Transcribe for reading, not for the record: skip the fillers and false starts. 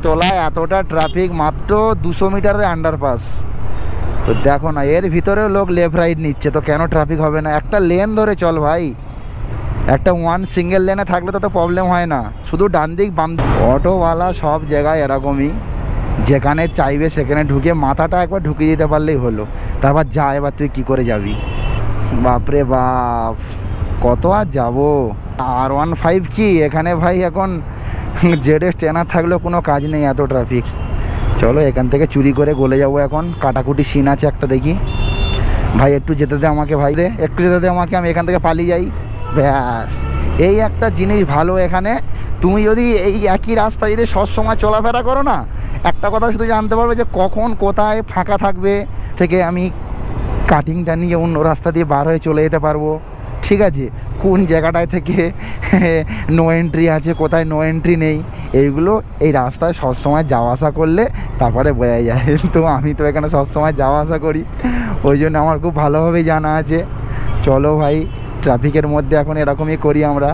তলায় এতটা ট্রাফিক, মাত্র 200 মিটারের আন্ডারপাস। তো দেখো না, এর ভিতরেও লোক লেফট রাইট নিচ্ছে, তো কেন ট্রাফিক হবে না? একটা লেন ধরে চল ভাই, একটা সিঙ্গেল লেনে থাকলে তো প্রবলেম হয় না, শুধু ডান দিক বাম। অটোওয়ালা সব জায়গায় এরকমই, যেখানে চাইবে সেখানে ঢুকে মাথাটা একবার ঢুকিয়ে দিতে পারলেই হলো। তারপর যা, এবার তুই কী করে যাবি? বাপরে বাপ, কত আর যাবো। R15 কি এখানে ভাই, এখন ZS ট্রেনার থাকলেও কোনো কাজ নেই, এত ট্রাফিক। চলো এখান থেকে চুরি করে গলে যাবো এখন, কাটাকুটি সিন আছে একটা, দেখি। ভাই একটু যেতে দে আমাকে, ভাই দে একটু যেতে দে আমাকে, আমি এখান থেকে পালিয়ে যাই। ব্যাস, এই একটা জিনিস ভালো এখানে, তুমি যদি এই একই রাস্তা যদি সবসময় চলাফেরা করো না, একটা কথা শুধু জানতে পারবে যে কখন কোথায় ফাঁকা থাকবে, থেকে আমি কাটিংটা নিয়ে অন্য রাস্তা দিয়ে বার হয়ে চলে যেতে পারবো। ঠিক আছে, কোন জায়গাটায় থেকে নো এন্ট্রি আছে, কোথায় নো এন্ট্রি নেই, এইগুলো এই রাস্তায় সবসময় যাওয়া আসা করলে তারপরে বোঝা যায়। তো আমি তো এখানে সবসময় যাওয়া আসা করি, ওই জন্য আমার খুব ভালোভাবেই জানা আছে। চলো ভাই, ট্রাফিকের মধ্যে এখন এরকমই করি আমরা।